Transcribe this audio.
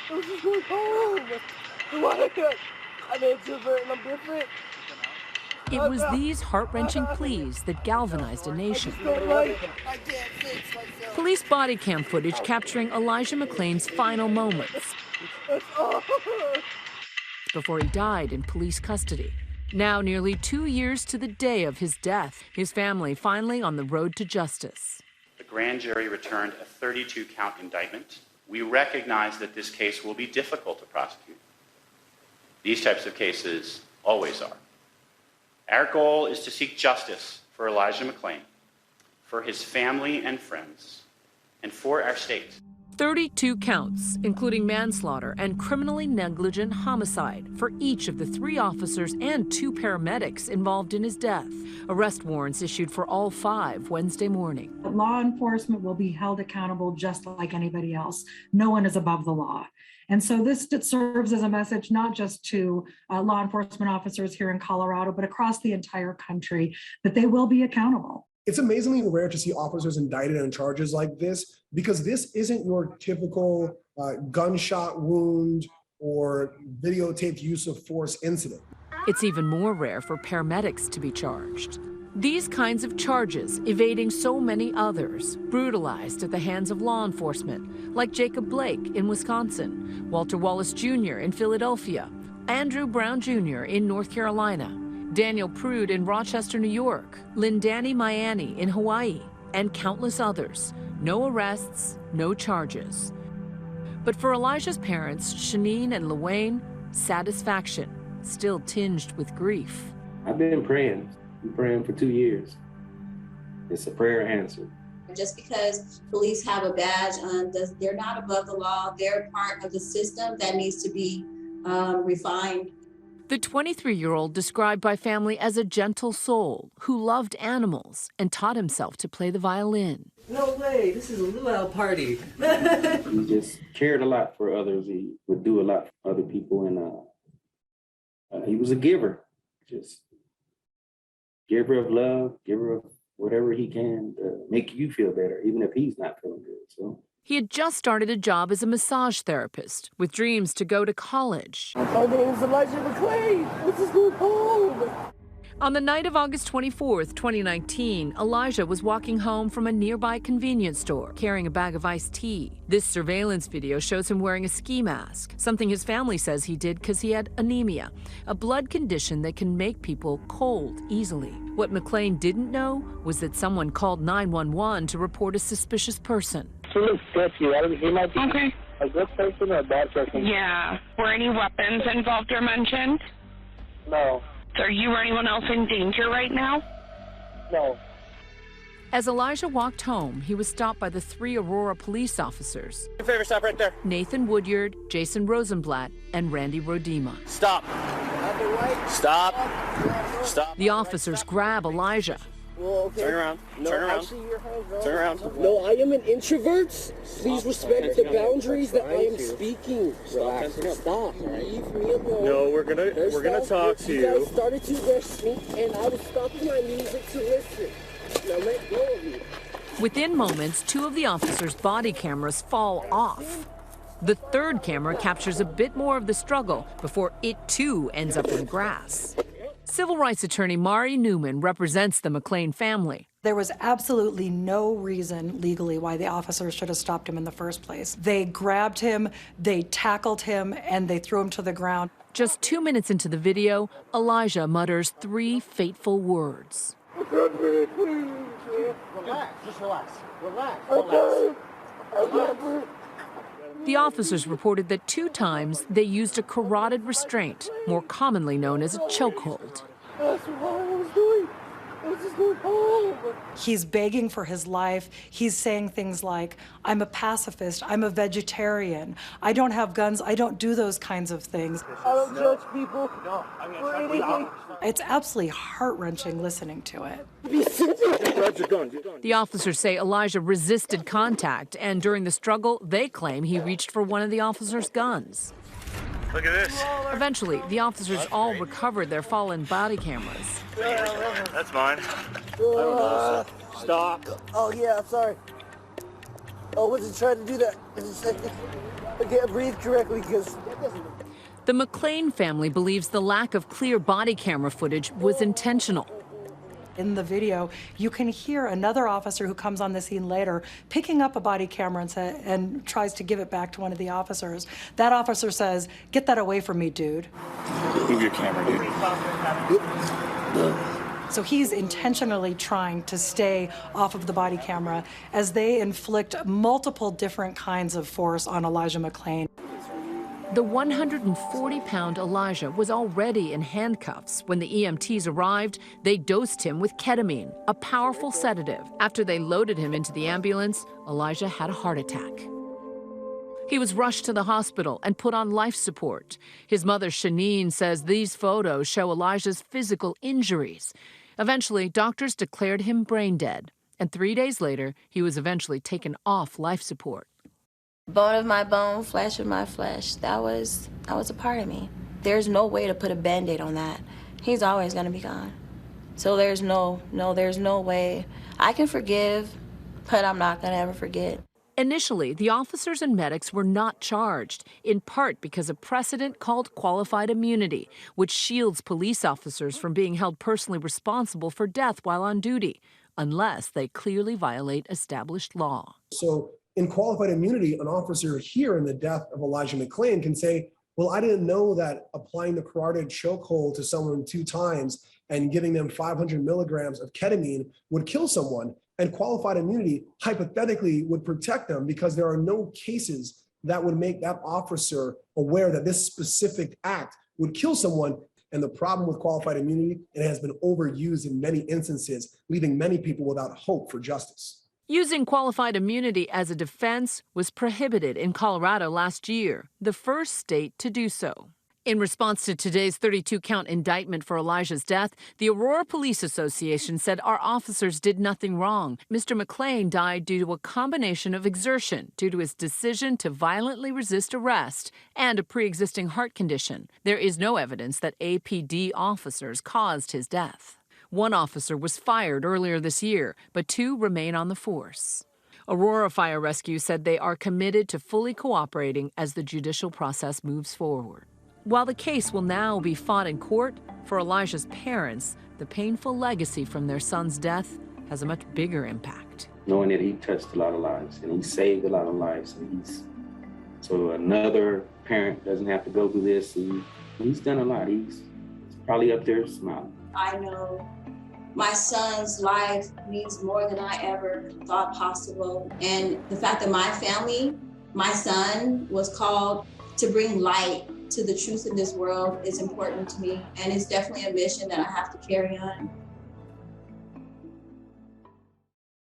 I'm just going home. Why? I'm an introvert and I'm different. It was these heart-wrenching pleas that galvanized a nation. Police body cam footage capturing Elijah McClain's final moments before he died in police custody. Now, nearly 2 years to the day of his death, his family finally on the road to justice. The grand jury returned a 32-count indictment. We recognize that this case will be difficult to prosecute. These types of cases always are. Our goal is to seek justice for Elijah McClain, for his family and friends, and for our state. 32 counts, including manslaughter and criminally negligent homicide for each of the 3 officers and 2 paramedics involved in his death. Arrest warrants issued for all 5 Wednesday morning. Law enforcement will be held accountable just like anybody else. No one is above the law. And so this serves as a message not just to law enforcement officers here in Colorado, but across the entire country, that they will be accountable. It's amazingly rare to see officers indicted on charges like this, because this isn't your typical gunshot wound or videotaped use of force incident. It's even more rare for paramedics to be charged. These kinds of charges evading so many others, brutalized at the hands of law enforcement, like Jacob Blake in Wisconsin, Walter Wallace Jr. in Philadelphia, Andrew Brown Jr. in North Carolina, Daniel Prude in Rochester, New York, Lindani Mayani in Hawaii, and countless others. No arrests, no charges. But for Elijah's parents, Shanine and Luane, satisfaction, still tinged with grief. I've been praying for 2 years. It's a prayer answered. Just because police have a badge on, they're not above the law. They're part of the system that needs to be refined. The 23-year-old described by family as a gentle soul who loved animals and taught himself to play the violin. No way, this is a luau party. He just cared a lot for others. He would do a lot for other people, and he was a giver. Just giver of love, giver of whatever he can to make you feel better, even if he's not feeling good. So he had just started a job as a massage therapist with dreams to go to college. My name is Elijah McClain. Let's just go home. On the night of August 24th, 2019, Elijah was walking home from a nearby convenience store carrying a bag of iced tea. This surveillance video shows him wearing a ski mask, something his family says he did because he had anemia, a blood condition that can make people cold easily. What McClain didn't know was that someone called 911 to report a suspicious person. He looks sketchy. He might be a good person or a bad person. Yeah. Were any weapons involved or mentioned? No. Are you or anyone else in danger right now? No. As Elijah walked home, he was stopped by the 3 Aurora police officers. Your favor, stop right there. Nathan Woodyard, Jason Rosenblatt, and Randy Rodema. Stop. Stop. Stop. The officers grab Elijah. Well, okay. Turn around. No, Turn around. actually, your hands are Turn around. No, I am an introvert. Please respect the boundaries that I am speaking. Relax. Stop. Leave me alone. No, we're gonna talk to you. You guys started to rush me, and I was stopping my music to listen. Now let go of me. Within moments, 2 of the officers' body cameras fall off. The 3rd camera captures a bit more of the struggle before it too ends up in the grass. Civil rights attorney Mari Newman represents the McClain family. There was absolutely no reason legally why the officers should have stopped him in the first place. They grabbed him, they tackled him, and they threw him to the ground. Just 2 minutes into the video, Elijah mutters 3 fateful words. Relax. Just relax. Relax. The officers reported that 2 times they used a carotid restraint, more commonly known as a chokehold. That's what I was doing. I was just going home. He's begging for his life. He's saying things like, I'm a pacifist, I'm a vegetarian, I don't have guns, I don't do those kinds of things. I don't judge people for anything. It's absolutely heart-wrenching listening to it. The officers say Elijah resisted contact, and during the struggle, they claim he reached for one of the officers' guns. Look at this. Eventually, the officers all recovered their fallen body cameras. That's mine. Stop. Stop. Oh, yeah, I'm sorry. I wasn't trying to do that. I can't breathe correctly because The McClain family believes the lack of clear body camera footage was intentional. In the video, you can hear another officer who comes on the scene later picking up a body camera and tries to give it back to one of the officers. That officer says, "Get that away from me, dude." Move your camera, dude. So he's intentionally trying to stay off of the body camera as they inflict multiple different kinds of force on Elijah McClain. The 140-pound Elijah was already in handcuffs. When the EMTs arrived, they dosed him with ketamine, a powerful sedative. After they loaded him into the ambulance, Elijah had a heart attack. He was rushed to the hospital and put on life support. His mother, Shanine, says these photos show Elijah's physical injuries. Eventually, doctors declared him brain dead, and 3 days later, he was eventually taken off life support. Bone of my bone, flesh of my flesh. That was a part of me. There's no way to put a Band-Aid on that. He's always gonna be gone. So there's no way. I can forgive, but I'm not gonna ever forget. Initially, the officers and medics were not charged, in part because of precedent called qualified immunity, which shields police officers from being held personally responsible for death while on duty, unless they clearly violate established law. So in qualified immunity, an officer here in the death of Elijah McClain can say, well, I didn't know that applying the carotid chokehold to someone 2 times and giving them 500 milligrams of ketamine would kill someone. And qualified immunity hypothetically would protect them because there are no cases that would make that officer aware that this specific act would kill someone. And the problem with qualified immunity, it has been overused in many instances, leaving many people without hope for justice. Using qualified immunity as a defense was prohibited in Colorado last year, the first state to do so. In response to today's 32-count indictment for Elijah's death, the Aurora Police Association said our officers did nothing wrong. Mr. McClain died due to a combination of exertion due to his decision to violently resist arrest and a pre-existing heart condition. There is no evidence that APD officers caused his death. One officer was fired earlier this year, but 2 remain on the force. Aurora Fire Rescue said they are committed to fully cooperating as the judicial process moves forward. While the case will now be fought in court, for Elijah's parents, the painful legacy from their son's death has a much bigger impact. Knowing that he touched a lot of lives and he saved a lot of lives, and so another parent doesn't have to go through this. He's done a lot. He's probably up there smiling. I know my son's life means more than I ever thought possible. And the fact that my family, my son, was called to bring light to the truth in this world is important to me. And it's definitely a mission that I have to carry on.